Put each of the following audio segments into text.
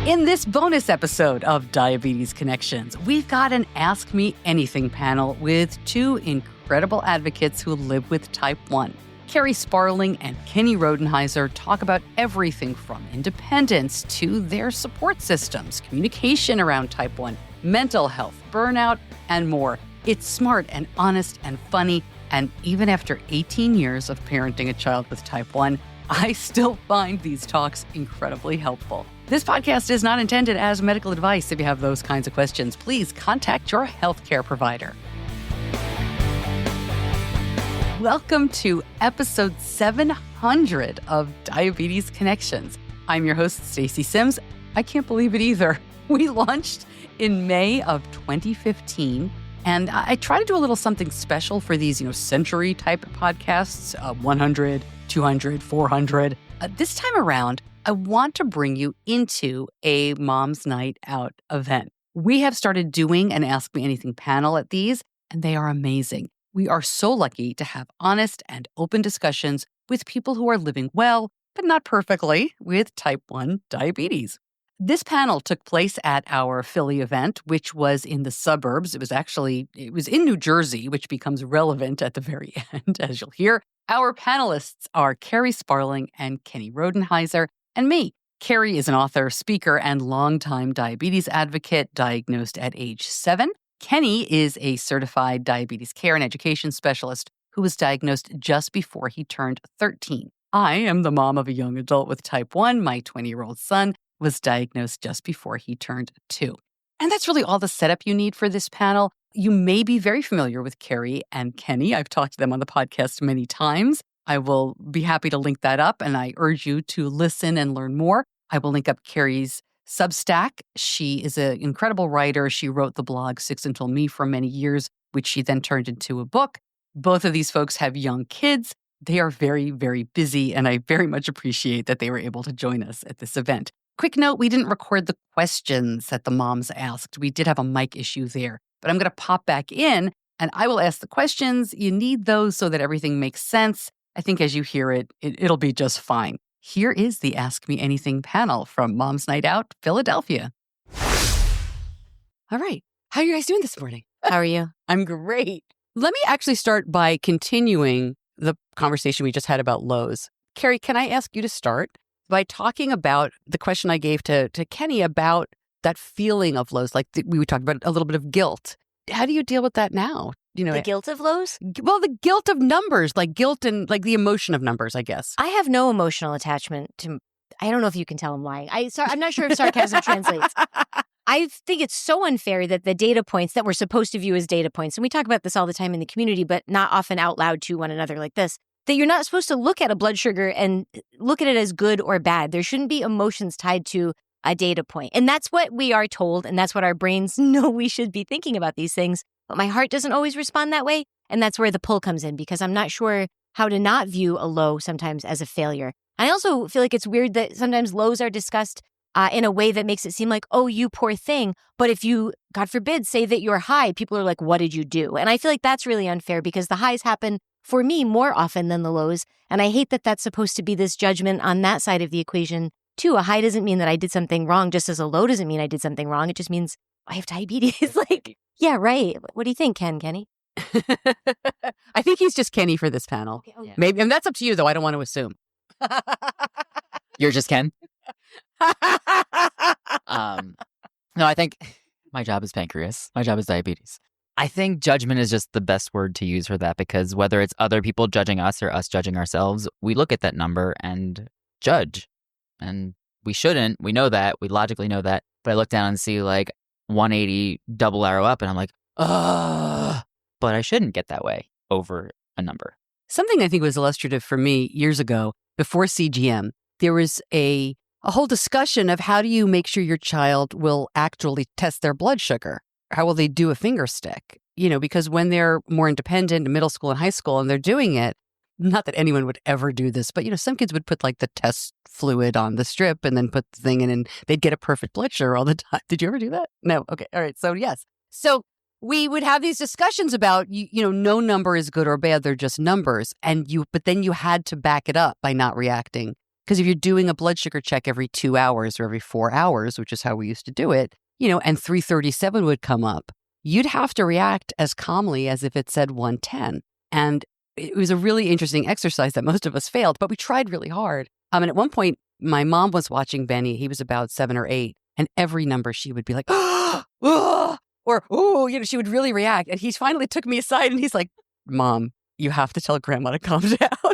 In this bonus episode of Diabetes Connections, we've got an Ask Me Anything panel with two incredible advocates who live with type 1. Kerri Sparling and Kenny Rodenheiser talk about everything from independence to their support systems, communication around type 1, mental health, burnout, and more. It's smart and honest and funny, and even after 18 years of parenting a child with type 1, I still find these talks incredibly helpful. This podcast is not intended as medical advice. If you have those kinds of questions, please contact your healthcare provider. Welcome to episode 700 of Diabetes Connections. I'm your host, Stacey Sims. I can't believe it either. We launched in May of 2015, and I try to do a little something special for these, century type podcasts, 100, 200, 400. This time around, I want to bring you into a Mom's Night Out event. We have started doing an Ask Me Anything panel at these, and they are amazing. We are so lucky to have honest and open discussions with people who are living well, but not perfectly, with type 1 diabetes. This panel took place at our Philly event, which was in the suburbs. It was in New Jersey, which becomes relevant at the very end, as you'll hear. Our panelists are Kerri Sparling and Kenny Rodenheiser, and me. Kerri is an author, speaker, and longtime diabetes advocate, diagnosed at age 7. Kenny is a certified diabetes care and education specialist who was diagnosed just before he turned 13. I am the mom of a young adult with type 1. My 20-year-old son was diagnosed just before he turned 2. And that's really all the setup you need for this panel. You may be very familiar with Kerri and Kenny. I've talked to them on the podcast many times. I will be happy to link that up, and I urge you to listen and learn more. I will link up Kerri's Substack. She is an incredible writer. She wrote the blog 6 Until Me for many years, which she then turned into a book. Both of these folks have young kids. They are very, very busy, and I very much appreciate that they were able to join us at this event. Quick note, we didn't record the questions that the moms asked. We did have a mic issue there, but I'm going to pop back in, and I will ask the questions. You need those so that everything makes sense. I think as you hear it, it'll be just fine. Here is the Ask Me Anything panel from Mom's Night Out, Philadelphia. All right. How are you guys doing this morning? How are you? I'm great. Let me actually start by continuing the conversation we just had about lows. Kerri, can I ask you to start by talking about the question I gave to Kenny about that feeling of lows? Like we talked about a little bit of guilt. How do you deal with that now? The guilt of lows? Well, the guilt of numbers, like guilt and like the emotion of numbers, I guess. I have no emotional attachment to, I don't know if you can tell I'm lying. I'm not sure if sarcasm translates. I think it's so unfair that the data points that we're supposed to view as data points, and we talk about this all the time in the community, but not often out loud to one another like this, that you're not supposed to look at a blood sugar and look at it as good or bad. There shouldn't be emotions tied to a data point. And that's what we are told, and that's what our brains know we should be thinking about these things. But my heart doesn't always respond that way. And that's where the pull comes in, because I'm not sure how to not view a low sometimes as a failure. I also feel like it's weird that sometimes lows are discussed in a way that makes it seem like, oh, you poor thing. But if you, God forbid, say that you're high, people are like, what did you do? And I feel like that's really unfair because the highs happen for me more often than the lows. And I hate that that's supposed to be this judgment on that side of the equation too. A high doesn't mean that I did something wrong, just as a low doesn't mean I did something wrong. It just means I have diabetes. Like, yeah, right. What do you think, Kenny? I think he's just Kenny for this panel. Okay. Oh, yeah. Maybe, and that's up to you, though. I don't want to assume. You're just Ken? No, I think my job is pancreas. My job is diabetes. I think judgment is just the best word to use for that, because whether it's other people judging us or us judging ourselves, we look at that number and judge. And we shouldn't. We know that. We logically know that. But I look down and see like 180 double arrow up and I'm like, ugh. But I shouldn't get that way over a number. Something I think was illustrative for me years ago, before CGM, there was a whole discussion of how do you make sure your child will actually test their blood sugar? How will they do a finger stick? Because when they're more independent in middle school and high school and they're doing it, not that anyone would ever do this, but some kids would put like the test fluid on the strip and then put the thing in and they'd get a perfect blood sugar all the time. Did you ever do that? No. Okay. All right. So yes. So we would have these discussions about, no number is good or bad. They're just numbers. But then you had to back it up by not reacting Because if you're doing a blood sugar check every 2 hours or every 4 hours, which is how we used to do it, and 337 would come up, you'd have to react as calmly as if it said 110. And it was a really interesting exercise that most of us failed, but we tried really hard. And at one point, my mom was watching Benny. He was about 7 or 8. And every number she would be like, oh, or, oh, she would really react. And he finally took me aside and he's like, Mom, you have to tell Grandma to calm down.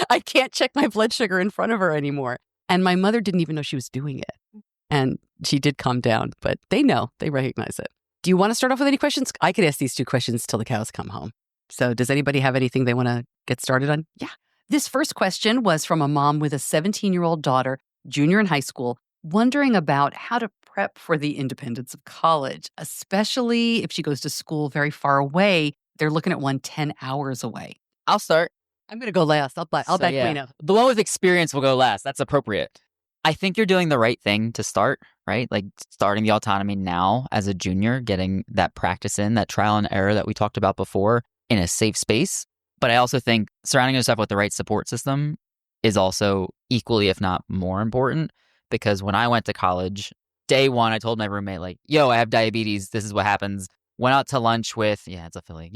I can't check my blood sugar in front of her anymore. And my mother didn't even know she was doing it. And she did calm down, but they know, they recognize it. Do you want to start off with any questions? I could ask these 2 questions till the cows come home. So does anybody have anything they want to get started on? Yeah. This first question was from a mom with a 17-year-old daughter, junior in high school, wondering about how to prep for the independence of college, especially if she goes to school very far away. They're looking at one 10 hours away. I'll start. I'm going to go last. I'll back Lena. The one with experience will go last. That's appropriate. I think you're doing the right thing to start, right? Like starting the autonomy now as a junior, getting that practice in, that trial and error that we talked about before in a safe space. But I also think surrounding yourself with the right support system is also equally, if not more important. Because when I went to college, day one, I told my roommate, like, yo, I have diabetes. This is what happens. Went out to lunch with, it's a Philly.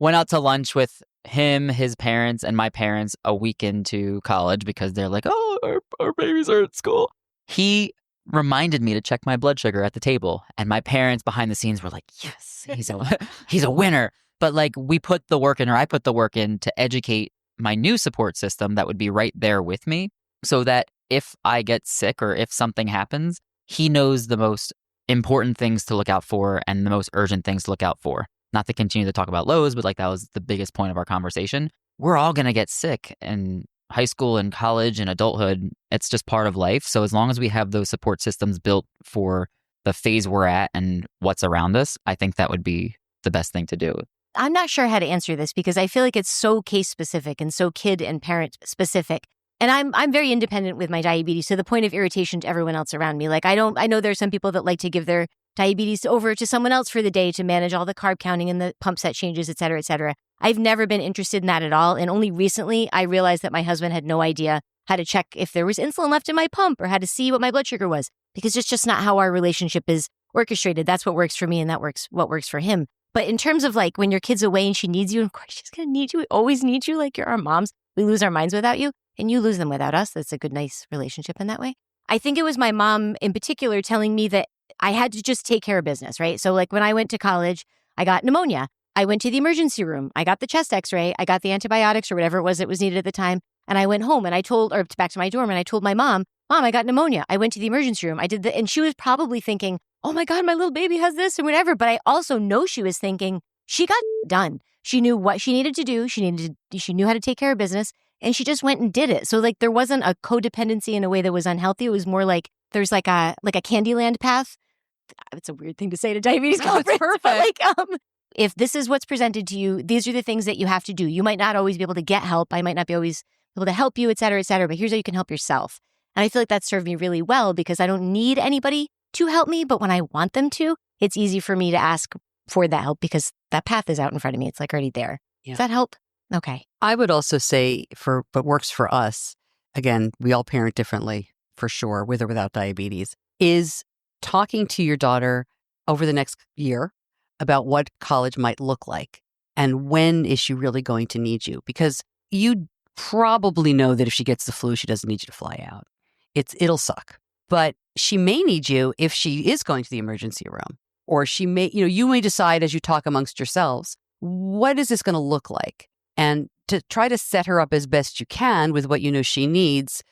Went out to lunch with him, his parents, and my parents a week into college because they're like, oh, our babies are at school. He reminded me to check my blood sugar at the table. And my parents behind the scenes were like, yes, he's a winner. But like we put the work in, or I put the work in to educate my new support system that would be right there with me so that if I get sick or if something happens, he knows the most important things to look out for and the most urgent things to look out for. Not to continue to talk about lows, but like that was the biggest point of our conversation. We're all going to get sick in high school and college and adulthood. It's just part of life. So as long as we have those support systems built for the phase we're at and what's around us, I think that would be the best thing to do. I'm not sure how to answer this because I feel like it's so case specific and so kid and parent specific. And I'm very independent with my diabetes to the point of irritation to everyone else around me. Like I know there are some people that like to give their diabetes over to someone else for the day to manage all the carb counting and the pump set changes, et cetera, et cetera. I've never been interested in that at all. And only recently I realized that my husband had no idea how to check if there was insulin left in my pump or how to see what my blood sugar was because it's just not how our relationship is orchestrated. That's what works for me and what works for him. But in terms of like when your kid's away and she needs you, and of course she's going to need you. We always need you. Like you're our moms. We lose our minds without you and you lose them without us. That's a good, nice relationship in that way. I think it was my mom in particular telling me that I had to just take care of business, right? So like when I went to college, I got pneumonia. I went to the emergency room. I got the chest x-ray. I got the antibiotics or whatever it was that was needed at the time. And I went home and back to my dorm and I told my Mom, I got pneumonia. I went to the emergency room. And she was probably thinking, oh my God, my little baby has this and whatever. But I also know she was thinking she got done. She knew what she needed to do. She knew how to take care of business and she just went and did it. So like there wasn't a codependency in a way that was unhealthy. It was more like there's like a Candyland path. It's a weird thing to say to diabetes conference. Perfect. But if this is what's presented to you, these are the things that you have to do. You might not always be able to get help. I might not be always able to help you, et cetera, but here's how you can help yourself. And I feel like that served me really well because I don't need anybody to help me, but when I want them to, it's easy for me to ask for that help because that path is out in front of me. It's like already there. Yeah. Does that help? Okay. I would also say what works for us, again, we all parent differently for sure, with or without diabetes, is talking to your daughter over the next year about what college might look like and when is she really going to need you? Because you probably know that if she gets the flu, she doesn't need you to fly out. It'll suck. But she may need you if she is going to the emergency room. Or she may, you may decide as you talk amongst yourselves, what is this going to look like? And to try to set her up as best you can with what you know she needs.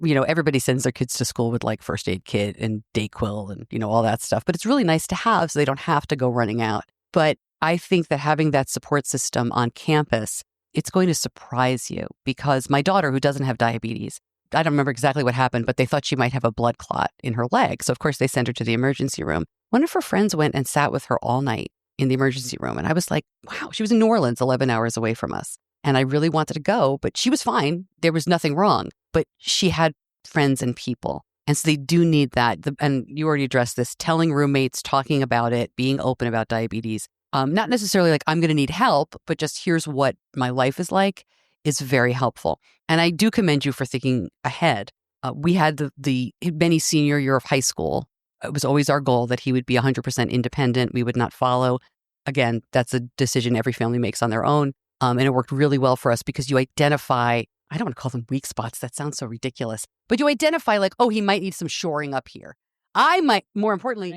Everybody sends their kids to school with like first aid kit and Dayquil and, all that stuff. But it's really nice to have so they don't have to go running out. But I think that having that support system on campus, it's going to surprise you because my daughter, who doesn't have diabetes, I don't remember exactly what happened, but they thought she might have a blood clot in her leg. So, of course, they sent her to the emergency room. One of her friends went and sat with her all night in the emergency room. And I was like, wow, she was in New Orleans, 11 hours away from us. And I really wanted to go, but she was fine. There was nothing wrong. But she had friends and people. And so they do need that. And you already addressed this, telling roommates, talking about it, being open about diabetes. Not necessarily like I'm going to need help, but just here's what my life is like is very helpful. And I do commend you for thinking ahead. We had the Benny's senior year of high school. It was always our goal that he would be 100% independent. We would not follow. Again, that's a decision every family makes on their own. And it worked really well for us because you identify, I don't want to call them weak spots. That sounds so ridiculous. But you identify like, oh, he might need some shoring up here. I might, more importantly,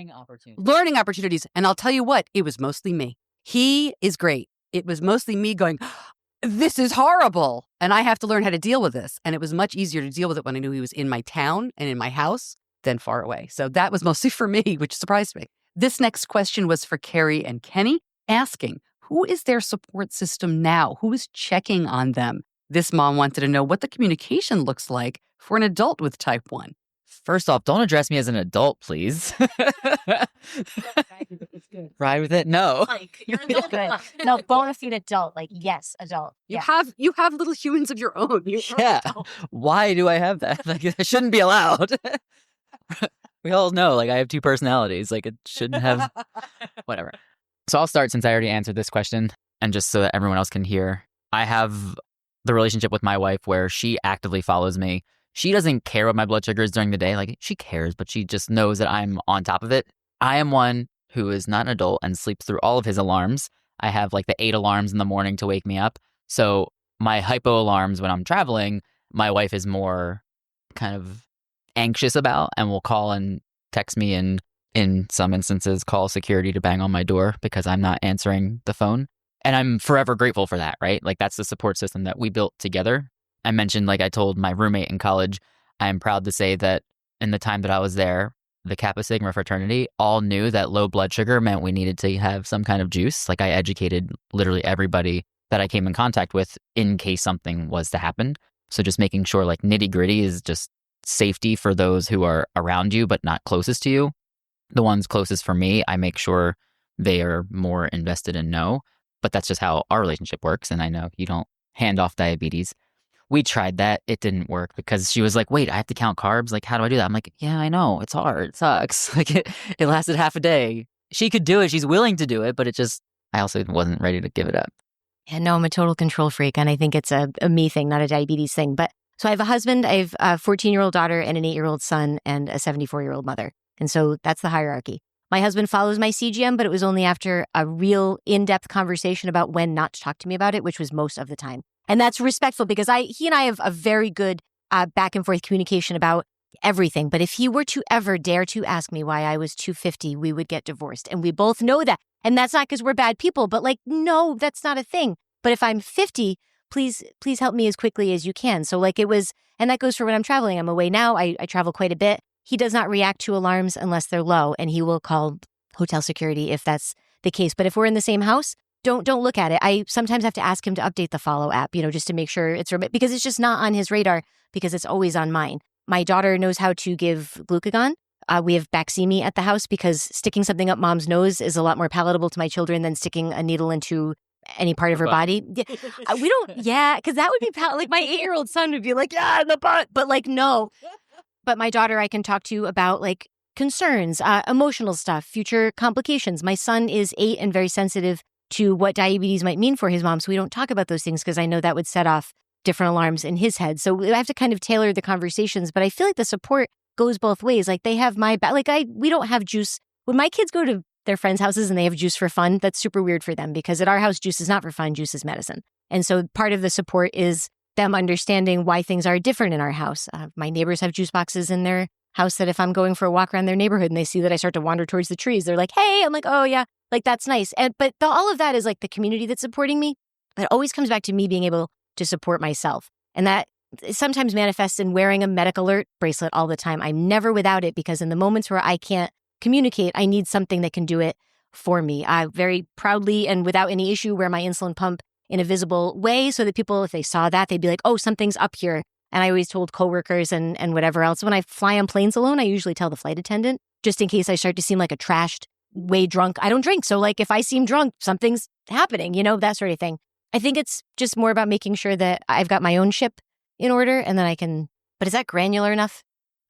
learning opportunities. And I'll tell you what, it was mostly me. He is great. It was mostly me going, this is horrible. And I have to learn how to deal with this. And it was much easier to deal with it when I knew he was in my town and in my house than far away. So that was mostly for me, which surprised me. This next question was for Kerri and Kenny, asking, who is their support system now? Who is checking on them? This mom wanted to know what the communication looks like for an adult with type 1. First off, don't address me as an adult, please. Ride with it? No. Like, you're an adult. No, bona fide adult. Like, yes, adult. You have little humans of your own. Yeah. Why do I have that? Like, it shouldn't be allowed. We all know, like, I have two personalities. Like, it shouldn't have... Whatever. So I'll start since I already answered this question, and just so that everyone else can hear. I have the relationship with my wife where she actively follows me. She doesn't care what my blood sugar is during the day. Like, she cares, but she just knows that I'm on top of it. I am one who is not an adult and sleeps through all of his alarms. I have like the 8 alarms in the morning to wake me up. So my hypo alarms when I'm traveling, my wife is more kind of anxious about and will call and text me and in some instances call security to bang on my door because I'm not answering the phone. And I'm forever grateful for that, right? Like, that's the support system that we built together. I mentioned, like I told my roommate in college, I am proud to say that in the time that I was there, the Kappa Sigma fraternity all knew that low blood sugar meant we needed to have some kind of juice. Like, I educated literally everybody that I came in contact with in case something was to happen. So just making sure, like, nitty gritty is just safety for those who are around you but not closest to you. The ones closest for me, I make sure they are more invested and know. But that's just how our relationship works. And I know you don't hand off diabetes. We tried that. It didn't work because she was like, wait, I have to count carbs? Like, how do I do that? I'm like, yeah, I know. It's hard. It sucks. Like, it lasted half a day. She could do it. She's willing to do it. But it just, I also wasn't ready to give it up. Yeah, no, I'm a total control freak. And I think it's a me thing, not a diabetes thing. But so I have a husband, I have a 14-year-old daughter and an 8-year-old son and a 74-year-old mother. And so that's the hierarchy. My husband follows my CGM, but it was only after a real in-depth conversation about when not to talk to me about it, which was most of the time. And that's respectful because he and I have a very good back and forth communication about everything. But if he were to ever dare to ask me why I was 250, we would get divorced. And we both know that. And that's not because we're bad people, but like, no, that's not a thing. But if I'm 50, please help me as quickly as you can. So like it was, and that goes for when I'm traveling. I'm away now. I travel quite a bit. He does not react to alarms unless they're low, and he will call hotel security if that's the case. But if we're in the same house, don't look at it. I sometimes have to ask him to update the Follow app, just to make sure it's because it's just not on his radar because it's always on mine. My daughter knows how to give glucagon. We have Baqsimi at the house because sticking something up mom's nose is a lot more palatable to my children than sticking a needle into any part of her body. We don't, because that would be like my 8-year-old son would be like, yeah, in the butt, but like, no. But my daughter, I can talk to about like concerns, emotional stuff, future complications. My son is 8 and very sensitive to what diabetes might mean for his mom. So we don't talk about those things because I know that would set off different alarms in his head. So I have to kind of tailor the conversations. But I feel like the support goes both ways. Like they have my back. Like we don't have juice. When my kids go to their friends' houses and they have juice for fun, that's super weird for them because at our house, juice is not for fun. Juice is medicine. And so part of the support is them understanding why things are different in our house. My neighbors have juice boxes in their house that if I'm going for a walk around their neighborhood and they see that I start to wander towards the trees, they're like, hey, I'm like, oh yeah, like that's nice. But all of that is like the community that's supporting me. It always comes back to me being able to support myself. And that sometimes manifests in wearing a medic alert bracelet all the time. I'm never without it because in the moments where I can't communicate, I need something that can do it for me. I very proudly and without any issue wear my insulin pump in a visible way so that people, if they saw that, they'd be like, oh, something's up here. And I always told coworkers and whatever else. When I fly on planes alone, I usually tell the flight attendant, just in case I start to seem like a trashed, way drunk. I don't drink. So like if I seem drunk, something's happening, that sort of thing. I think it's just more about making sure that I've got my own ship in order and then I can, but is that granular enough?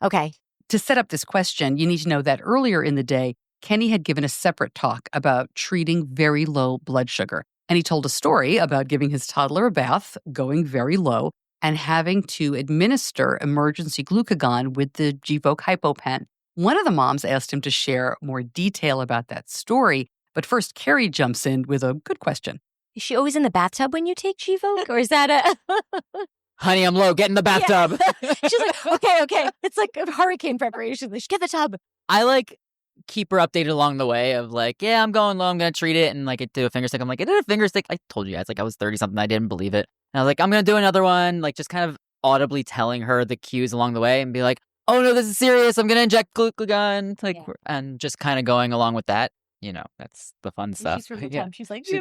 Okay. To set up this question, you need to know that earlier in the day, Kenny had given a separate talk about treating very low blood sugar. And he told a story about giving his toddler a bath, going very low, and having to administer emergency glucagon with the Gvoke HypoPen. One of the moms asked him to share more detail about that story. But first, Kerri jumps in with a good question. Is she always in the bathtub when you take Gvoke? Or is that a... Honey, I'm low. Get in the bathtub. Yeah. She's like, okay. It's like a hurricane preparation. Like, get the tub. I keep her updated along the way of yeah, I'm going low. I'm going to treat it. And I do a finger stick. I'm like, I did a finger stick. I told you guys, I was 30 something. I didn't believe it. And I was like, I'm going to do another one. Just kind of audibly telling her the cues along the way and be like, oh no, this is serious. I'm going to inject glucagon. And just kind of going along with that. That's the fun stuff. She's from the tub. She's like, she's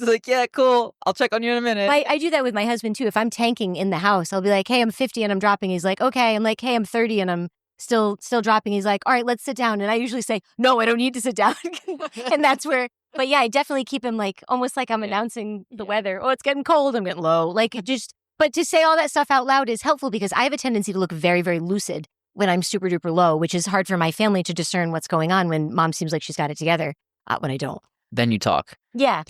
like, yeah, cool. I'll check on you in a minute. I do that with my husband too. If I'm tanking in the house, I'll be like, hey, I'm 50 and I'm dropping. He's like, okay. I'm like, hey, I'm 30 and I'm still dropping. He's like, all right, let's sit down. And I usually say, no, I don't need to sit down. And that's where, but yeah, I definitely keep him almost like I'm announcing the weather. Oh, it's getting cold. I'm getting low. But to say all that stuff out loud is helpful because I have a tendency to look very, very lucid when I'm super duper low, which is hard for my family to discern what's going on when mom seems like she's got it together when I don't. Then you talk. Yeah.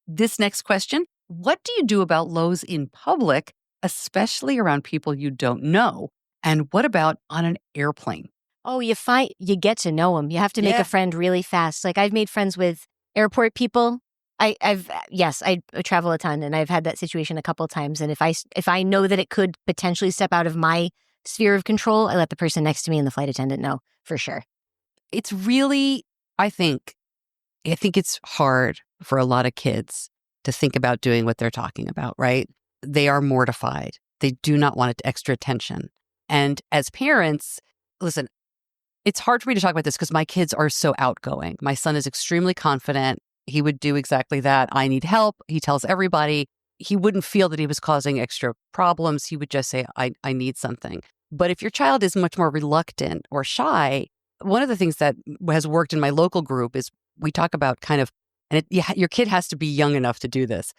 This next question, what do you do about lows in public, especially around people you don't know? And what about on an airplane? Oh, you get to know them. You have to make a friend really fast. I've made friends with airport people. I travel a ton and I've had that situation a couple of times. And if I know that it could potentially step out of my sphere of control, I let the person next to me and the flight attendant know for sure. It's really, I think it's hard for a lot of kids to think about doing what they're talking about, right? They are mortified. They do not want extra attention. And as parents, listen, it's hard for me to talk about this because my kids are so outgoing. My son is extremely confident. He would do exactly that. I need help. He tells everybody. He wouldn't feel that he was causing extra problems. He would just say, I need something. But if your child is much more reluctant or shy, one of the things that has worked in my local group is we talk about your kid has to be young enough to do this,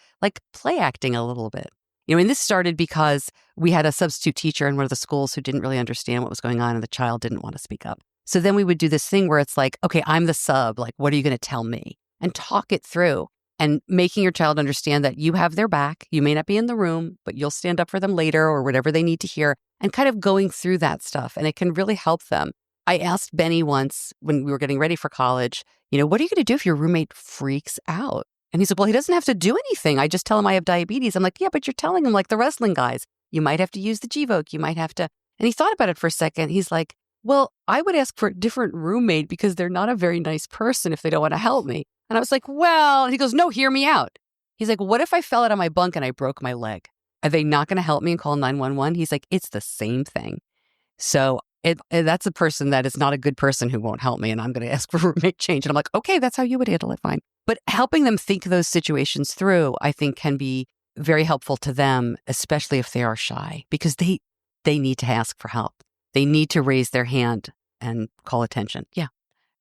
play acting a little bit. And this started because we had a substitute teacher in one of the schools who didn't really understand what was going on and the child didn't want to speak up. So then we would do this thing where it's okay, I'm the sub. What are you going to tell me? And talk it through. And making your child understand that you have their back. You may not be in the room, but you'll stand up for them later or whatever they need to hear, and kind of going through that stuff. And it can really help them. I asked Benny once when we were getting ready for college, what are you going to do if your roommate freaks out? And he said, well, he doesn't have to do anything. I just tell him I have diabetes. I'm like, yeah, but you're telling him like the wrestling guys. You might have to use the Gvoke. You might have to. And he thought about it for a second. He's like, well, I would ask for a different roommate because they're not a very nice person if they don't want to help me. And I was like, well, and he goes, no, hear me out. He's like, what if I fell out of my bunk and I broke my leg? Are they not going to help me and call 911? He's like, it's the same thing. So that's a person that is not a good person who won't help me. And I'm going to ask for roommate change. And I'm like, okay, that's how you would handle it. Fine. But helping them think those situations through, I think can be very helpful to them, especially if they are shy, because they need to ask for help. They need to raise their hand and call attention. Yeah.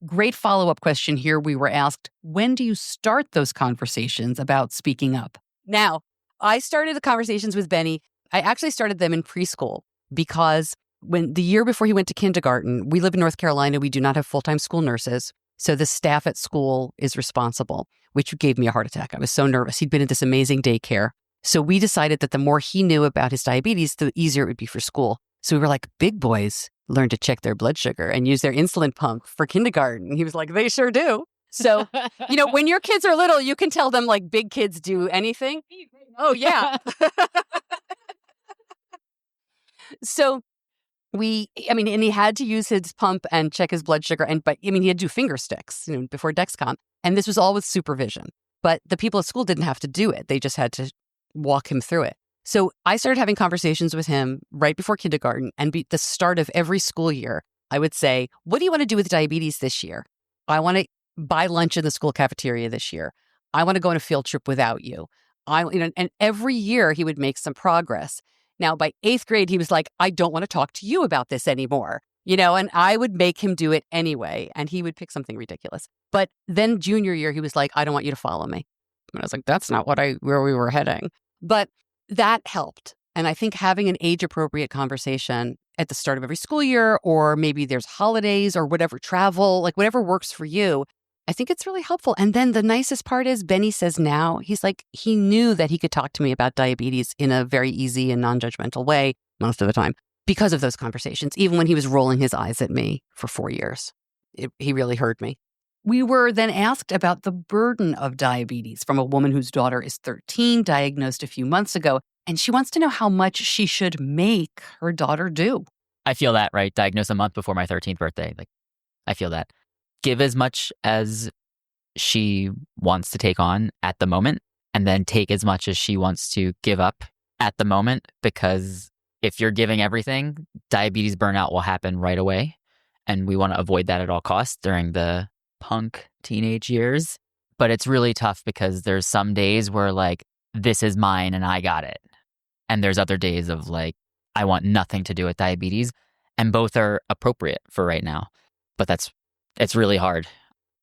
Great follow-up question here. We were asked, when do you start those conversations about speaking up? Now, I started the conversations with Benny. I actually started them in preschool because when the year before he went to kindergarten, we live in North Carolina. We do not have full-time school nurses. So the staff at school is responsible, which gave me a heart attack. I was so nervous. He'd been at this amazing daycare. So we decided that the more he knew about his diabetes, the easier it would be for school. So we were like, big boys learn to check their blood sugar and use their insulin pump for kindergarten. And he was like, they sure do. So, when your kids are little, you can tell them like big kids do anything. Oh, yeah. So and he had to use his pump and check his blood sugar. He had to do finger sticks, before Dexcom. And this was all with supervision. But the people at school didn't have to do it. They just had to walk him through it. So I started having conversations with him right before kindergarten, and at the start of every school year, I would say, what do you want to do with diabetes this year? I want to buy lunch in the school cafeteria this year. I want to go on a field trip without you. And every year he would make some progress. Now, by 8th grade, he was like, I don't want to talk to you about this anymore, and I would make him do it anyway. And he would pick something ridiculous. But then junior year, he was like, I don't want you to follow me. And I was like, that's not where we were heading. But that helped. And I think having an age-appropriate conversation at the start of every school year, or maybe there's holidays or whatever, travel, like whatever works for you, I think it's really helpful. And then the nicest part is Benny says now, he's like, he knew that he could talk to me about diabetes in a very easy and non-judgmental way most of the time because of those conversations, even when he was rolling his eyes at me for 4 years. He really heard me. We were then asked about the burden of diabetes from a woman whose daughter is 13, diagnosed a few months ago, and she wants to know how much she should make her daughter do. I feel that, right? Diagnosed a month before my 13th birthday. Like, I feel that. Give as much as she wants to take on at the moment, and then take as much as she wants to give up at the moment, because if you're giving everything, diabetes burnout will happen right away. And we want to avoid that at all costs during the punk teenage years. But it's really tough because there's some days where like, this is mine and I got it. And there's other days of like, I want nothing to do with diabetes. And both are appropriate for right now. But it's really hard.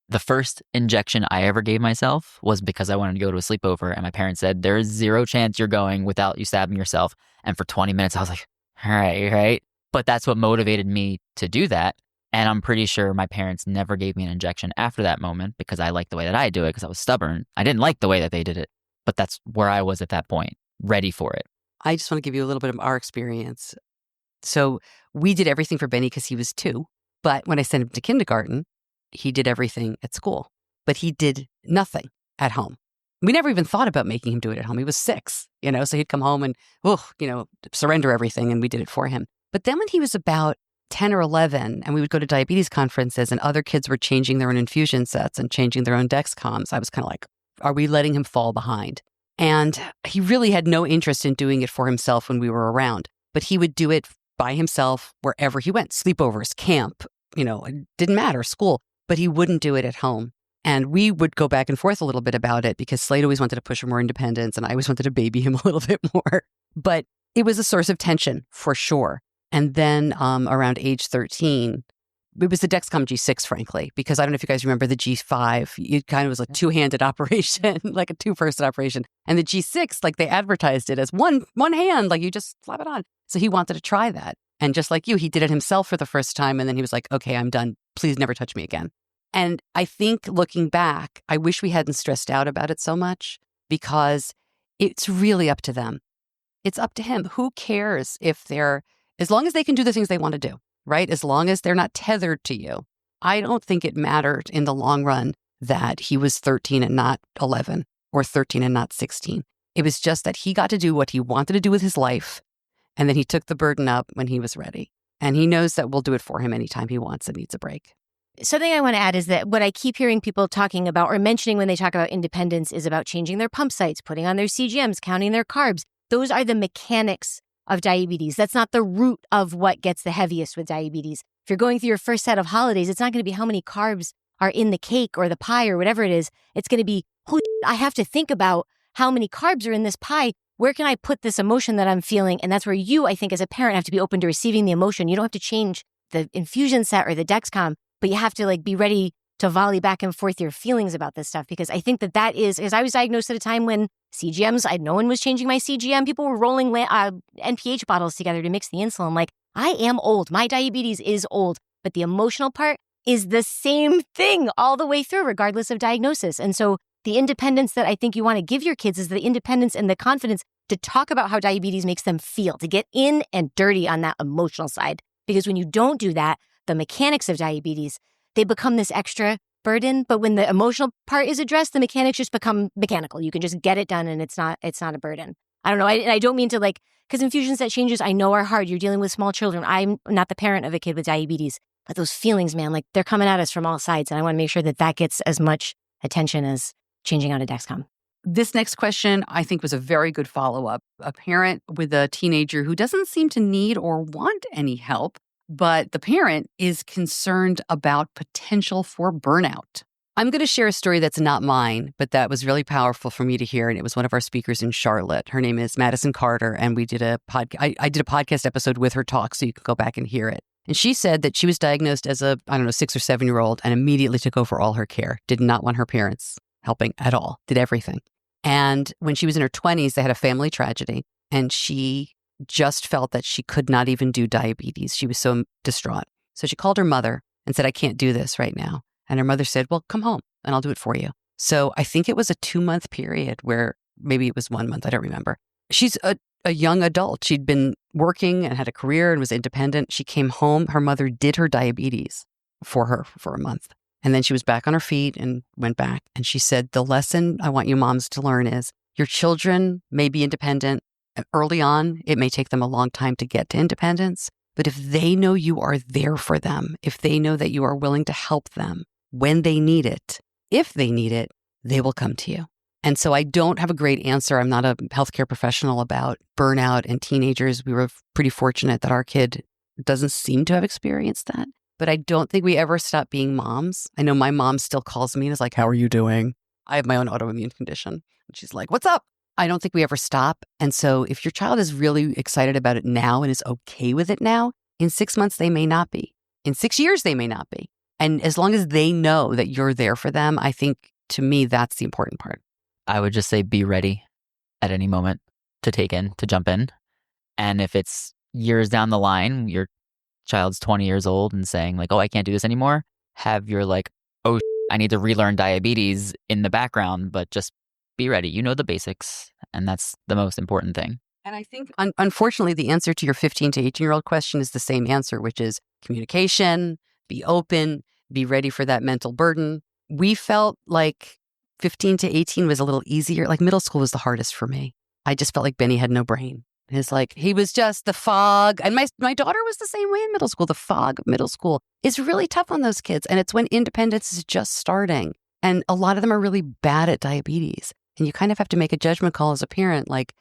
The first injection I ever gave myself was because I wanted to go to a sleepover. And my parents said, there's zero chance you're going without you stabbing yourself. And for 20 minutes, I was like, all right. But that's what motivated me to do that. And I'm pretty sure my parents never gave me an injection after that moment because I liked the way that I do it because I was stubborn. I didn't like the way that they did it. But that's where I was at that point, ready for it. I just want to give you a little bit of our experience. So we did everything for Benny because he was 2. But when I sent him to kindergarten, he did everything at school. But he did nothing at home. We never even thought about making him do it at home. He was 6, so he'd come home and, surrender everything, and we did it for him. But then when he was about 10 or 11, and we would go to diabetes conferences, and other kids were changing their own infusion sets and changing their own Dexcoms, I was kind of like, are we letting him fall behind? And he really had no interest in doing it for himself when we were around, but he would do it by himself wherever he went, sleepovers, camp, it didn't matter, school, but he wouldn't do it at home. And we would go back and forth a little bit about it because Slade always wanted to push for more independence and I always wanted to baby him a little bit more. But it was a source of tension for sure. And then around age 13, it was the Dexcom G6, frankly, because I don't know if you guys remember the G5. It kind of was a 2-handed operation, like a 2-person operation. And the G6, like they advertised it as one hand, like you just slap it on. So he wanted to try that. And just like you, he did it himself for the first time. And then he was like, okay, I'm done. Please never touch me again. And I think looking back, I wish we hadn't stressed out about it so much because it's really up to them. It's up to him. Who cares if as long as they can do the things they want to do, right? As long as they're not tethered to you. I don't think it mattered in the long run that he was 13 and not 11 or 13 and not 16. It was just that he got to do what he wanted to do with his life. And then he took the burden up when he was ready. And he knows that we'll do it for him anytime he wants and needs a break. Something I want to add is that what I keep hearing people talking about or mentioning when they talk about independence is about changing their pump sites, putting on their CGMs, counting their carbs. Those are the mechanics of diabetes. That's not the root of what gets the heaviest with diabetes. If you're going through your first set of holidays, it's not going to be how many carbs are in the cake or the pie or whatever it is. It's going to be, I have to think about how many carbs are in this pie. Where can I put this emotion that I'm feeling? And that's where you, I think, as a parent, have to be open to receiving the emotion. You don't have to change the infusion set or the Dexcom, but you have to be ready to volley back and forth your feelings about this stuff. Because I think that is, because I was diagnosed at a time when CGMs, no one was changing my CGM. People were rolling NPH bottles together to mix the insulin. I am old. My diabetes is old. But the emotional part is the same thing all the way through, regardless of diagnosis. And so the independence that I think you want to give your kids is the independence and the confidence to talk about how diabetes makes them feel, to get in and dirty on that emotional side. Because when you don't do that, the mechanics of diabetes, they become this extra burden. But when the emotional part is addressed, the mechanics just become mechanical. You can just get it done and it's not a burden. I don't know. I don't mean to because infusion set changes I know are hard. You're dealing with small children. I'm not the parent of a kid with diabetes. But those feelings, man, they're coming at us from all sides. And I want to make sure that gets as much attention as changing out a Dexcom. This next question, I think, was a very good follow-up. A parent with a teenager who doesn't seem to need or want any help, but the parent is concerned about potential for burnout. I'm going to share a story that's not mine, but that was really powerful for me to hear, and it was one of our speakers in Charlotte. Her name is Madison Carter, and we did a podcast. I did a podcast episode with her talk, so you can go back and hear it. And she said that she was diagnosed as a, 6 or 7-year-old and immediately took over all her care, did not want her parents helping at all, did everything. And when she was in her 20s, they had a family tragedy, and she just felt that she could not even do diabetes. She was so distraught. So she called her mother and said, I can't do this right now. And her mother said, well, come home. and I'll do it for you. So I think it was a 2-month period where maybe it was 1 month. I don't remember. She's a young adult. She'd been working and had a career and was independent. She came home. Her mother did her diabetes for her for a month. And then she was back on her feet and went back. And she said, the lesson I want you moms to learn is your children may be independent. Early on, it may take them a long time to get to independence. But if they know you are there for them, if they know that you are willing to help them when they need it, if they need it, they will come to you. And so I don't have a great answer. I'm not a healthcare professional about burnout and teenagers. We were pretty fortunate that our kid doesn't seem to have experienced that. But I don't think we ever stop being moms. I know my mom still calls me and is like, how are you doing? I have my own autoimmune condition. And she's like, what's up? I don't think we ever stop. And so if your child is really excited about it now and is okay with it now, in 6 months, they may not be. In 6 years, they may not be. And as long as they know that you're there for them, I think to me, that's the important part. I would just say be ready at any moment to jump in. And if it's years down the line, your child's 20 years old and saying like, oh, I can't do this anymore, have your like, oh, I need to relearn diabetes in the background, but just be ready. You know the basics, and that's the most important thing. And I think, unfortunately, the answer to your 15 to 18-year-old question is the same answer, which is communication, be open, be ready for that mental burden. We felt like 15 to 18 was a little easier. Like middle school was the hardest for me. I just felt like Benny had no brain. It's like he was just the fog. And my daughter was the same way in middle school. The fog of middle school is really tough on those kids. And it's when independence is just starting. And a lot of them are really bad at diabetes. And you kind of have to make a judgment call as a parent, like,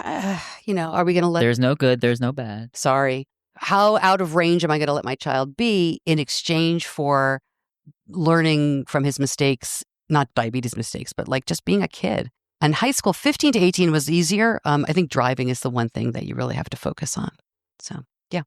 are we going to let... There's no good, there's no bad. Sorry. How out of range am I going to let my child be in exchange for learning from his mistakes, not diabetes mistakes, but like just being a kid? And high school, 15 to 18 was easier. I think driving is the one thing that you really have to focus on. So, yeah.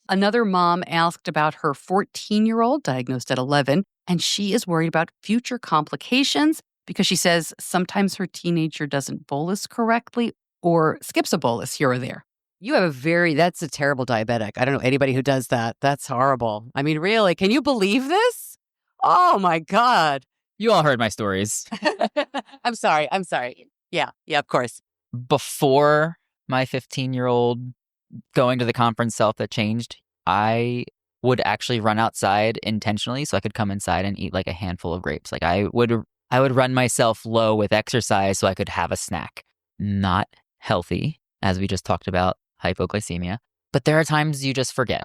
Another mom asked about her 14-year-old diagnosed at 11, and she is worried about future complications because she says sometimes her teenager doesn't bolus correctly or skips a bolus here or there. That's a terrible diabetic. I don't know anybody who does that. That's horrible. I mean, really, can you believe this? Oh my God. You all heard my stories. I'm sorry. Yeah, of course. Before my 15-year-old going to the conference self that changed, I would actually run outside intentionally so I could come inside and eat like a handful of grapes. Like I would run myself low with exercise so I could have a snack. Not healthy, as we just talked about, hypoglycemia. But there are times you just forget,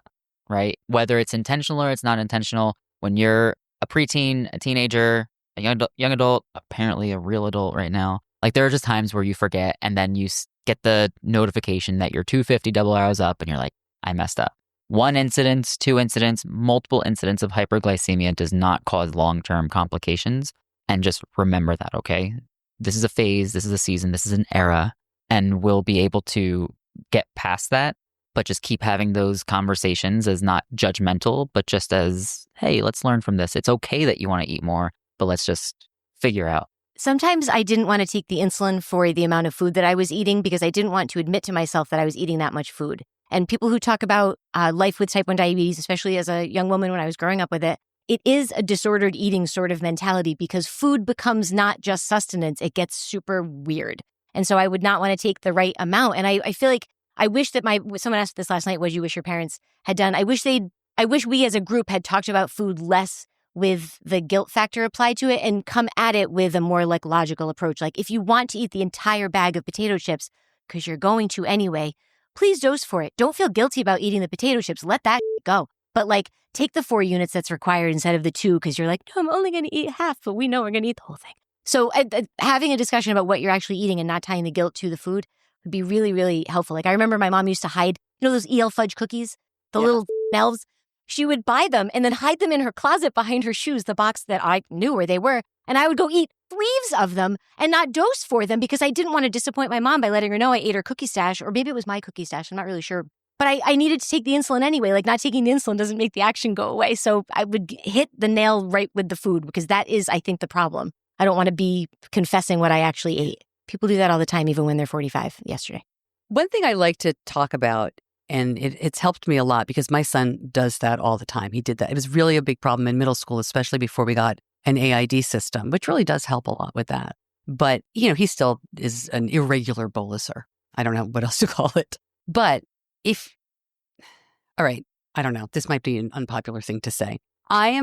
right? Whether it's intentional or it's not intentional. When you're a preteen, a teenager, a young adult, apparently a real adult right now, like there are just times where you forget and then you get the notification that you're 250 double arrows up and you're like, I messed up. 1 incident, 2 incidents, multiple incidents of hyperglycemia does not cause long-term complications. And just remember that, okay? This is a phase, this is a season, this is an era, and we'll be able to get past that, but just keep having those conversations as not judgmental, but just as, hey, let's learn from this. It's okay that you want to eat more, but let's just figure out. Sometimes I didn't want to take the insulin for the amount of food that I was eating because I didn't want to admit to myself that I was eating that much food. And people who talk about life with type 1 diabetes, especially as a young woman when I was growing up with it, it is a disordered eating sort of mentality because food becomes not just sustenance. It gets super weird. And so I would not want to take the right amount. And I feel like I wish that someone asked this last night, what do you wish your parents had done? I wish we as a group had talked about food less with the guilt factor applied to it and come at it with a more like logical approach. Like if you want to eat the entire bag of potato chips, because you're going to anyway, please dose for it. Don't feel guilty about eating the potato chips. Let that go. But like take the 4 units that's required instead of the 2 because you're like, no, I'm only going to eat half, but we know we're going to eat the whole thing. So having a discussion about what you're actually eating and not tying the guilt to the food would be really, really helpful. Like I remember my mom used to hide, those EL fudge cookies, the little elves. She would buy them and then hide them in her closet behind her shoes, the box that I knew where they were. And I would go eat sleeves of them and not dose for them because I didn't want to disappoint my mom by letting her know I ate her cookie stash, or maybe it was my cookie stash. I'm not really sure. But I needed to take the insulin anyway. Like not taking the insulin doesn't make the action go away. So I would hit the nail right with the food because that is, I think, the problem. I don't want to be confessing what I actually ate. People do that all the time, even when they're 45 yesterday. One thing I like to talk about, and it's helped me a lot because my son does that all the time. He did that. It was really a big problem in middle school, especially before we got an AID system, which really does help a lot with that. But, he still is an irregular boluser. I don't know what else to call it. But all right, I don't know. This might be an unpopular thing to say. I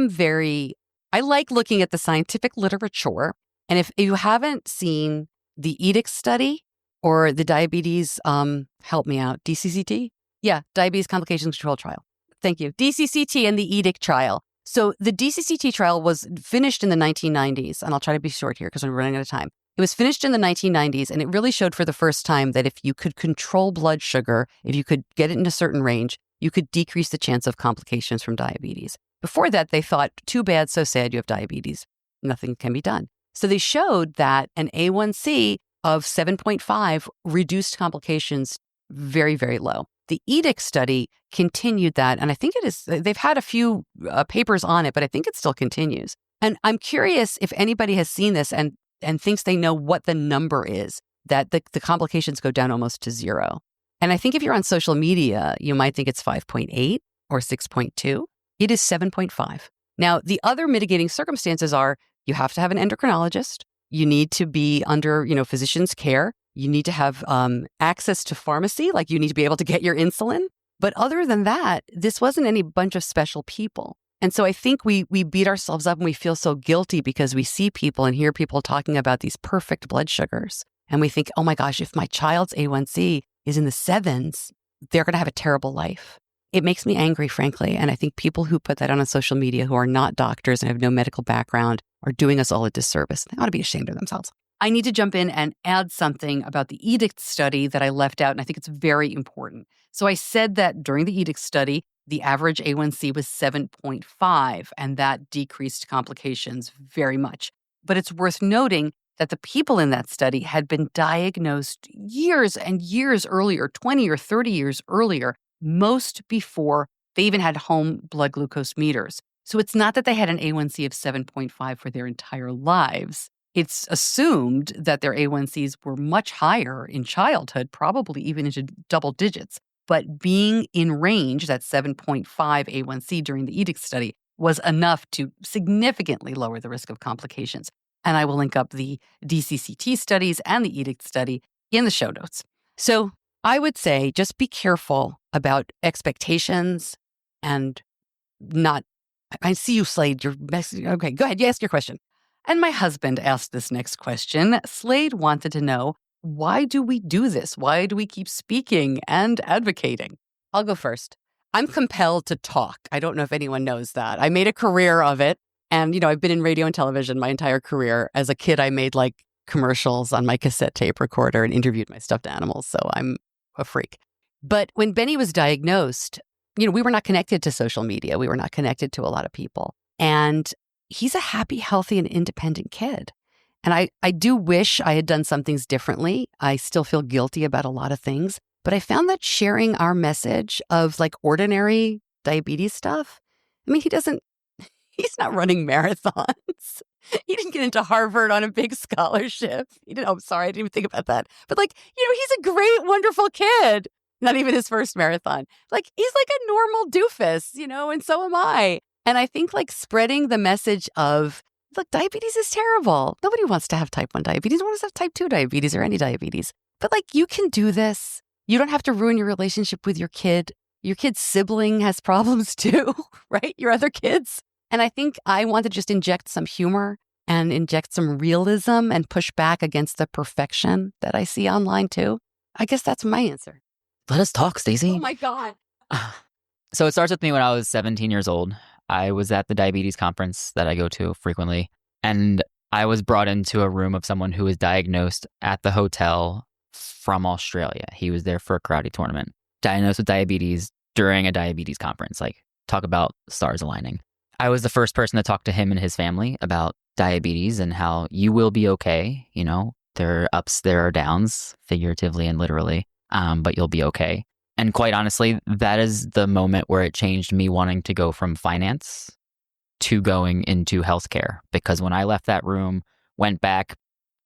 like looking at the scientific literature. And if you haven't seen the EDIC study or the diabetes, help me out, DCCT? Yeah, Diabetes Complications Control Trial. Thank you. DCCT and the EDIC trial. So the DCCT trial was finished in the 1990s, and I'll try to be short here because we're running out of time. It was finished in the 1990s, and it really showed for the first time that if you could control blood sugar, if you could get it in a certain range, you could decrease the chance of complications from diabetes. Before that, they thought, too bad, so sad, you have diabetes. Nothing can be done. So they showed that an A1C of 7.5 reduced complications very, very low. The EDIC study continued that, and I think they've had a few papers on it, but I think it still continues. And I'm curious if anybody has seen this and thinks they know what the number is, that the complications go down almost to zero. And I think if you're on social media, you might think it's 5.8 or 6.2. It is 7.5. Now, the other mitigating circumstances are you have to have an endocrinologist. You need to be under, physician's care. You need to have access to pharmacy, like you need to be able to get your insulin. But other than that, this wasn't any bunch of special people. And so I think we beat ourselves up and we feel so guilty because we see people and hear people talking about these perfect blood sugars. And we think, oh my gosh, if my child's A1C is in the 7s, they're going to have a terrible life. It makes me angry, frankly. And I think people who put that on social media who are not doctors and have no medical background are doing us all a disservice. They ought to be ashamed of themselves. I need to jump in and add something about the EDIC study that I left out, and I think it's very important. So I said that during the EDIC study, the average A1C was 7.5, and that decreased complications very much. But it's worth noting that the people in that study had been diagnosed years and years earlier, 20 or 30 years earlier, most before they even had home blood glucose meters. So it's not that they had an A1C of 7.5 for their entire lives. It's assumed that their A1Cs were much higher in childhood, probably even into double digits. But being in range, that 7.5 A1C during the EDIC study, was enough to significantly lower the risk of complications. And I will link up the DCCT studies and the EDIC study in the show notes. So I would say just be careful about expectations and not. I see you, Slade. Okay, go ahead. You ask your question. And my husband asked this next question. Slade wanted to know, why do we do this? Why do we keep speaking and advocating? I'll go first. I'm compelled to talk. I don't know if anyone knows that. I made a career of it. And, I've been in radio and television my entire career. As a kid, I made commercials on my cassette tape recorder and interviewed my stuffed animals. So I'm a freak. But when Benny was diagnosed, we were not connected to social media. We were not connected to a lot of people. And he's a happy, healthy, and independent kid. And I do wish I had done some things differently. I still feel guilty about a lot of things. But I found that sharing our message of ordinary diabetes stuff, he's not running marathons. He didn't get into Harvard on a big scholarship. I didn't even think about that. But he's a great, wonderful kid. Not even his first marathon. He's like a normal doofus, and so am I. And I think spreading the message of, look, diabetes is terrible. Nobody wants to have type 1 diabetes. No one wants to have type 2 diabetes or any diabetes. But you can do this. You don't have to ruin your relationship with your kid. Your kid's sibling has problems too, right? Your other kids. And I think I want to just inject some humor and inject some realism and push back against the perfection that I see online too. I guess that's my answer. Let us talk, Stacey. Oh my God. So it starts with me when I was 17 years old. I was at the diabetes conference that I go to frequently, and I was brought into a room of someone who was diagnosed at the hotel from Australia. He was there for a karate tournament, diagnosed with diabetes during a diabetes conference. Talk about stars aligning. I was the first person to talk to him and his family about diabetes and how you will be okay. There are ups, there are downs, figuratively and literally, but you'll be okay. And quite honestly, that is the moment where it changed me wanting to go from finance to going into healthcare. Because when I left that room, went back,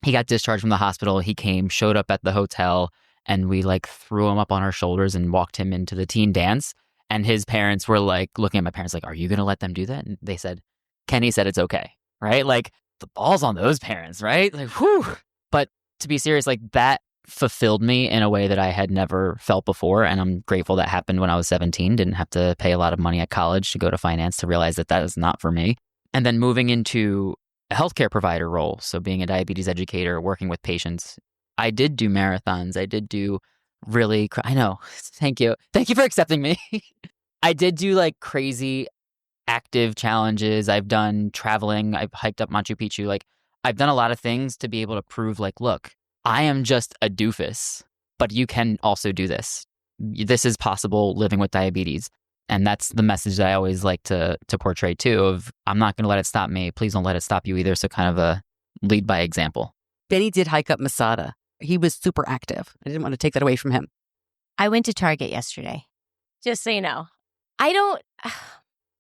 he got discharged from the hospital. He showed up at the hotel, and we threw him up on our shoulders and walked him into the teen dance. And his parents were looking at my parents are you going to let them do that? And they said, Kenny said it's okay. right? Like the balls on those parents, right? Like, whew. But to be serious, like that fulfilled me in a way that I had never felt before. And I'm grateful that happened when I was 17. Didn't have to pay a lot of money at college to go to finance to realize that that is not for me. And then moving into a healthcare provider role. So being a diabetes educator, working with patients, I did do marathons. I did do I know. Thank you. Thank you for accepting me. I did do like crazy active challenges. I've done traveling. I've hiked up Machu Picchu. Like I've done a lot of things to be able to prove like, look, I am just a doofus, but you can also do this. This is possible living with diabetes. And that's the message that I always like to portray too of I'm not going to let it stop me. Please don't let it stop you either. So kind of a lead by example. Benny did hike up Masada. He was super active. I didn't want to take that away from him. I went to Target yesterday, just so you know.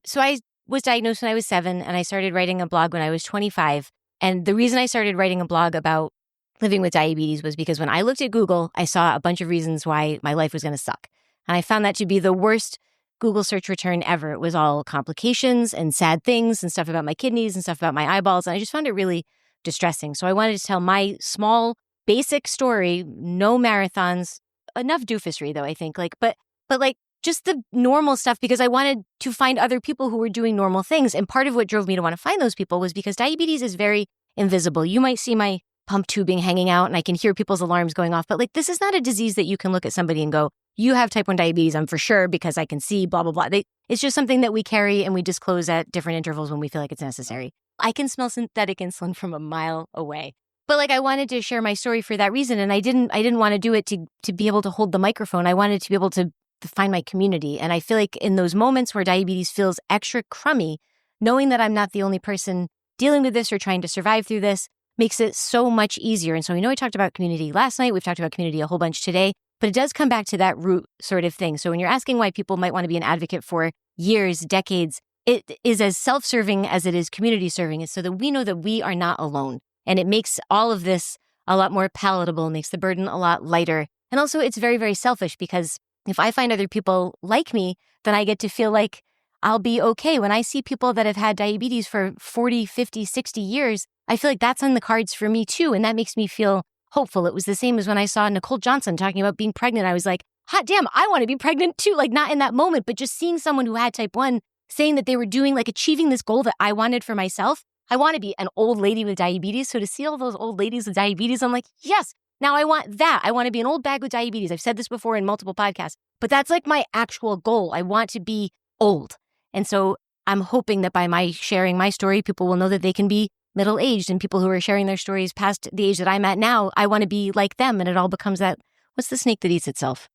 So I was diagnosed when I was 7 and I started writing a blog when I was 25. And the reason I started writing a blog about living with diabetes was because when I looked at Google, I saw a bunch of reasons why my life was going to suck. And I found that to be the worst Google search return ever. It was all complications and sad things and stuff about my kidneys and stuff about my eyeballs. And I just found it really distressing. So I wanted to tell my small, basic story, no marathons, enough doofusry though, I think, but like just the normal stuff because I wanted to find other people who were doing normal things. And part of what drove me to want to find those people was because diabetes is very invisible. You might see my pump tubing hanging out and I can hear people's alarms going off. But like, this is not a disease that you can look at somebody and go, you have type 1 diabetes, I'm for sure, because I can see blah, blah, blah. It's just something that we carry and we disclose at different intervals when we feel like it's necessary. I can smell synthetic insulin from a mile away. But like, I wanted to share my story for that reason. And I didn't want to do it to be able to hold the microphone. I wanted to be able to find my community. And I feel like in those moments where diabetes feels extra crummy, knowing that I'm not the only person dealing with this or trying to survive through this makes it so much easier. And so, I talked about community last night. We've talked about community a whole bunch today, but it does come back to that root sort of thing. So when you're asking why people might want to be an advocate for years, decades, it is as self-serving as it is community serving. It's so that we know that we are not alone. And it makes all of this a lot more palatable, makes the burden a lot lighter. And also it's very, very selfish because if I find other people like me, then I get to feel like I'll be okay. When I see people that have had diabetes for 40, 50, 60 years, I feel like that's on the cards for me too. And that makes me feel hopeful. It was the same as when I saw Nicole Johnson talking about being pregnant. I was like, hot damn, I want to be pregnant too. Like not in that moment, but just seeing someone who had type 1 saying that they were doing like achieving this goal that I wanted for myself. I want to be an old lady with diabetes. So to see all those old ladies with diabetes, I'm like, yes, now I want that. I want to be an old bag with diabetes. I've said this before in multiple podcasts, but that's like my actual goal. I want to be old. And so I'm hoping that by my sharing my story, people will know that they can be middle-aged, and people who are sharing their stories past the age that I'm at now, I want to be like them. And it all becomes that, what's the snake that eats itself?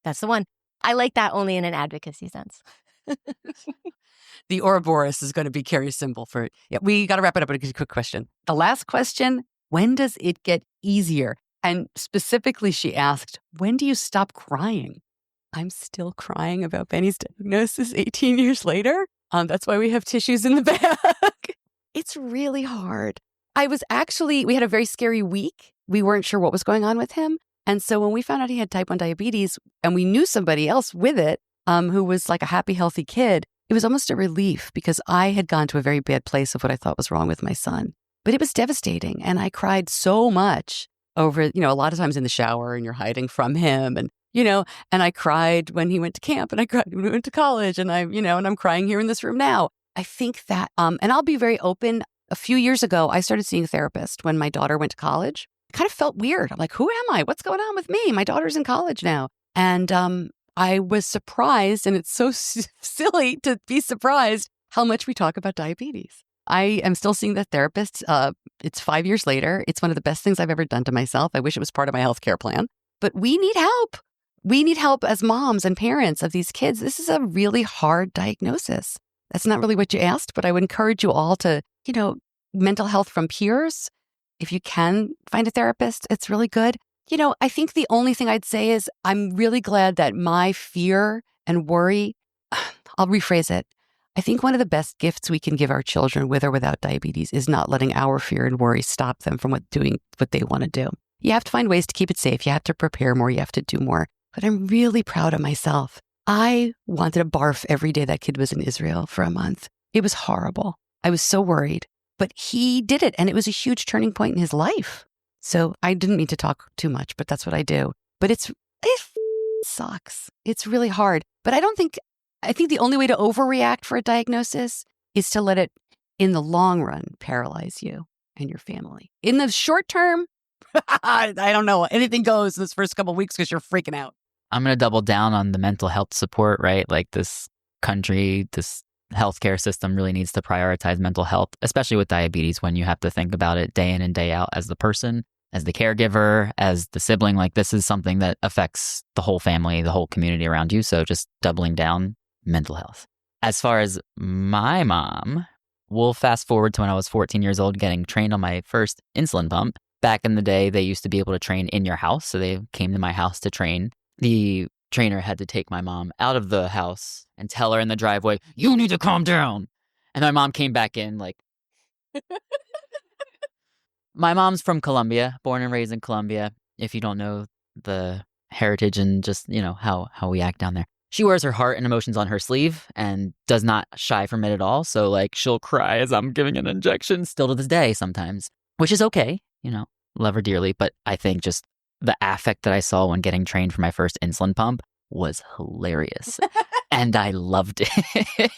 That's the one. I like that only in an advocacy sense. The Ouroboros is going to be Kerri's symbol for it. Yeah, we got to wrap it up with a quick question. The last question, when does it get easier? And specifically, she asked, when do you stop crying? I'm still crying about Benny's diagnosis 18 years later. That's why we have tissues in the bag. It's really hard. We had a very scary week. We weren't sure what was going on with him. And so when we found out he had type 1 diabetes and we knew somebody else with it, who was like a happy, healthy kid, it was almost a relief because I had gone to a very bad place of what I thought was wrong with my son. But it was devastating. And I cried so much over, a lot of times in the shower and you're hiding from him. And, and I cried when he went to camp and I cried when he went to college and and I'm crying here in this room now. I think that, and I'll be very open. A few years ago, I started seeing a therapist when my daughter went to college. It kind of felt weird. I'm like, who am I? What's going on with me? My daughter's in college now. And I was surprised, and it's so silly to be surprised how much we talk about diabetes. I am still seeing that therapist. It's 5 years later. It's one of the best things I've ever done to myself. I wish it was part of my healthcare plan. But we need help. We need help as moms and parents of these kids. This is a really hard diagnosis. That's not really what you asked, but I would encourage you all to, mental health from peers. If you can find a therapist, it's really good. I think the only thing I'd say is I'm really glad that my fear and worry, I'll rephrase it. I think one of the best gifts we can give our children with or without diabetes is not letting our fear and worry stop them from doing what they want to do. You have to find ways to keep it safe. You have to prepare more. You have to do more. But I'm really proud of myself. I wanted to barf every day that kid was in Israel for a month. It was horrible. I was so worried. But he did it, and it was a huge turning point in his life. So I didn't mean to talk too much, but that's what I do. But it sucks. It's really hard. But I think the only way to overreact for a diagnosis is to let it, in the long run, paralyze you and your family. In the short term, I don't know. Anything goes in this first couple of weeks because you're freaking out. I'm going to double down on the mental health support, right? Like this country, this healthcare system really needs to prioritize mental health, especially with diabetes, when you have to think about it day in and day out as the person, as the caregiver, as the sibling. Like this is something that affects the whole family, the whole community around you. So just doubling down mental health. As far as my mom, we'll fast forward to when I was 14 years old getting trained on my first insulin pump. Back in the day, they used to be able to train in your house. So they came to my house to train. The trainer had to take my mom out of the house and tell her in the driveway, "You need to calm down." And my mom came back in like... My mom's from Colombia, born and raised in Colombia. If you don't know the heritage and just, how we act down there. She wears her heart and emotions on her sleeve and does not shy from it at all. So like she'll cry as I'm giving an injection still to this day sometimes, which is okay. Love her dearly. But I think just the affect that I saw when getting trained for my first insulin pump was hilarious. And I loved it.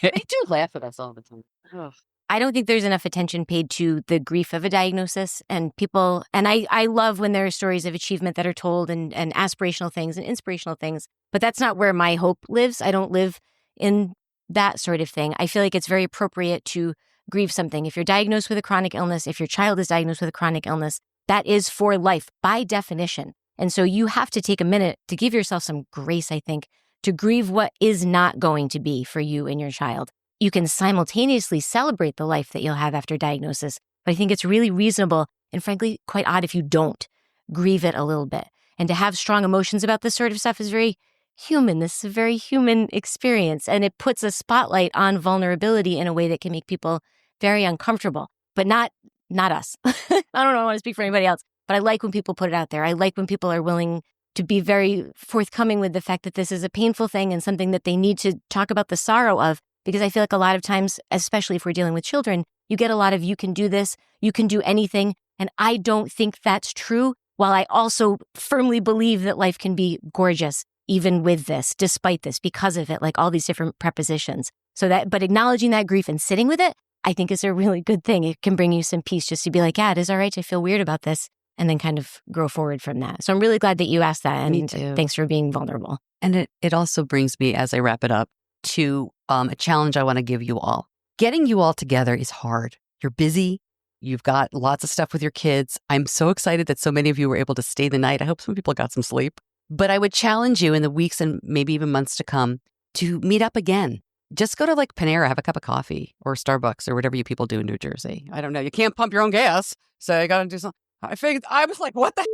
They do laugh at us all the time. Ugh. I don't think there's enough attention paid to the grief of a diagnosis and people. And I love when there are stories of achievement that are told and aspirational things and inspirational things. But that's not where my hope lives. I don't live in that sort of thing. I feel like it's very appropriate to grieve something. If you're diagnosed with a chronic illness, if your child is diagnosed with a chronic illness, that is for life by definition. And so you have to take a minute to give yourself some grace, I think, to grieve what is not going to be for you and your child. You can simultaneously celebrate the life that you'll have after diagnosis, but I think it's really reasonable and frankly quite odd if you don't grieve it a little bit. And to have strong emotions about this sort of stuff is very human. This is a very human experience, and it puts a spotlight on vulnerability in a way that can make people very uncomfortable, but not us. I don't know, I want to speak for anybody else, but I like when people put it out there. I like when people are willing to be very forthcoming with the fact that this is a painful thing and something that they need to talk about the sorrow of, because I feel like a lot of times, especially if we're dealing with children, you get a lot of "you can do this, you can do anything," and I don't think that's true, while I also firmly believe that life can be gorgeous even with this, despite this, because of it, like all these different prepositions. But acknowledging that grief and sitting with it, I think is a really good thing. It can bring you some peace just to be like, yeah, it is all right to feel weird about this, and then kind of grow forward from that. So I'm really glad that you asked that, and thanks for being vulnerable. And it also brings me, as I wrap it up, to a challenge I want to give you all. Getting you all together is hard. You're busy. You've got lots of stuff with your kids. I'm so excited that so many of you were able to stay the night. I hope some people got some sleep. But I would challenge you in the weeks and maybe even months to come to meet up again. Just go to like Panera, have a cup of coffee, or Starbucks, or whatever you people do in New Jersey. I don't know. You can't pump your own gas, so you got to do something. I figured, I was like, what the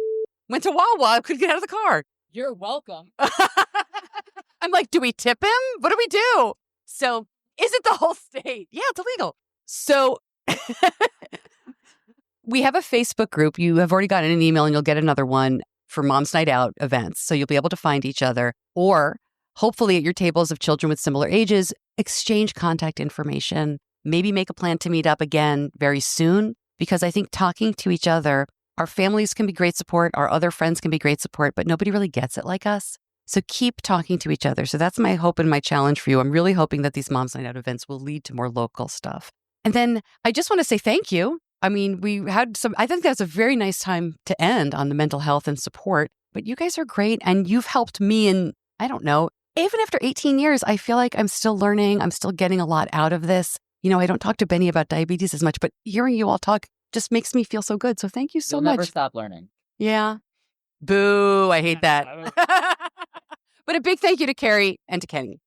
went to Wawa, couldn't get out of the car. You're welcome. I'm like, do we tip him? What do we do? So is it the whole state? Yeah, it's illegal. So we have a Facebook group. You have already gotten an email and you'll get another one for Mom's Night Out events. So you'll be able to find each other, or hopefully at your tables of children with similar ages, exchange contact information, maybe make a plan to meet up again very soon, because I think talking to each other, our families can be great support, our other friends can be great support, but nobody really gets it like us. So keep talking to each other. So that's my hope and my challenge for you. I'm really hoping that these Mom's Night Out events will lead to more local stuff. And then I just want to say thank you. I mean, I think that's a very nice time to end on the mental health and support, but you guys are great. And you've helped me in, I don't know, even after 18 years, I feel like I'm still learning. I'm still getting a lot out of this. I don't talk to Benny about diabetes as much, but hearing you all talk just makes me feel so good. So thank you so You'll much. Never stop learning. Yeah. Boo. I hate that. But a big thank you to Kerri and to Kenny.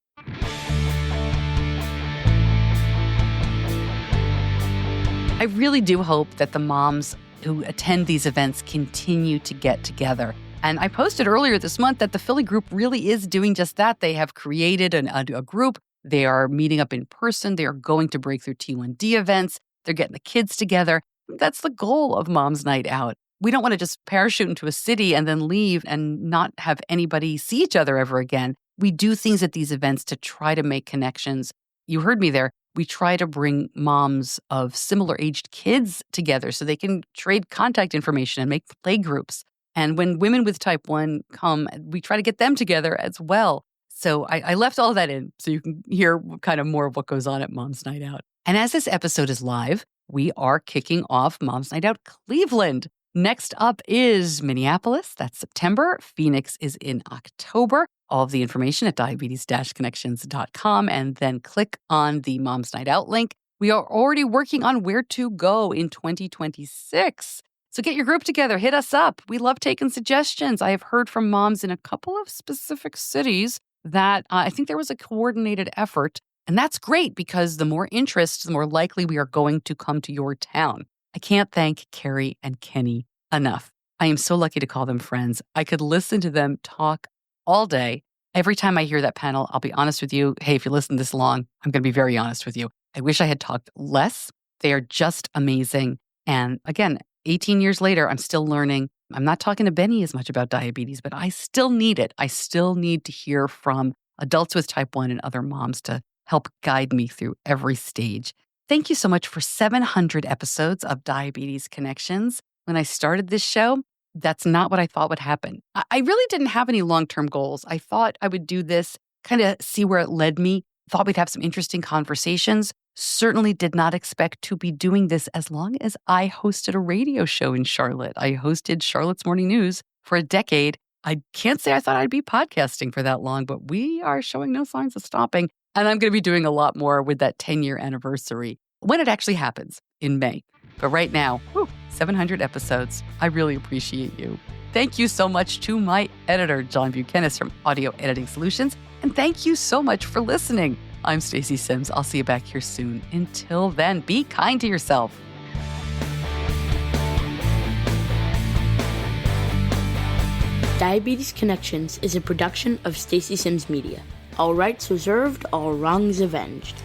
I really do hope that the moms who attend these events continue to get together. And I posted earlier this month that the Philly group really is doing just that. They have created a group. They are meeting up in person. They are going to Breakthrough T1D events. They're getting the kids together. That's the goal of Mom's Night Out. We don't want to just parachute into a city and then leave and not have anybody see each other ever again. We do things at these events to try to make connections. You heard me there. we try to bring moms of similar aged kids together so they can trade contact information and make play groups. And when women with type 1 come, we try to get them together as well. So I left all that in so you can hear kind of more of what goes on at Mom's Night Out. And as this episode is live, we are kicking off Mom's Night Out Cleveland. Next up is Minneapolis. That's September. Phoenix is in October. All of the information at diabetes-connections.com, and then click on the Mom's Night Out link. We are already working on where to go in 2026. So get your group together. Hit us up. We love taking suggestions. I have heard from moms in a couple of specific cities that I think there was a coordinated effort. And that's great because the more interest, the more likely we are going to come to your town. I can't thank Kerri and Kenny enough. I am so lucky to call them friends. I could listen to them talk all day. Every time I hear that panel, I'll be honest with you. Hey, if you listen this long, I'm going to be very honest with you. I wish I had talked less. They are just amazing. And again, 18 years later, I'm still learning. I'm not talking to Benny as much about diabetes, but I still need it. I still need to hear from adults with type 1 and other moms to help guide me through every stage. Thank you so much for 700 episodes of Diabetes Connections. When I started this show, that's not what I thought would happen. I really didn't have any long-term goals. I thought I would do this, kind of see where it led me. Thought we'd have some interesting conversations. Certainly did not expect to be doing this as long as I hosted a radio show in Charlotte. I hosted Charlotte's Morning News for a decade. I can't say I thought I'd be podcasting for that long, but we are showing no signs of stopping. And I'm going to be doing a lot more with that 10-year anniversary when it actually happens in May. But right now, 700 episodes. I really appreciate you. Thank you so much to my editor, John Buchanan from Audio Editing Solutions. And thank you so much for listening. I'm Stacey Sims. I'll see you back here soon. Until then, be kind to yourself. Diabetes Connections is a production of Stacey Sims Media. All rights reserved, all wrongs avenged.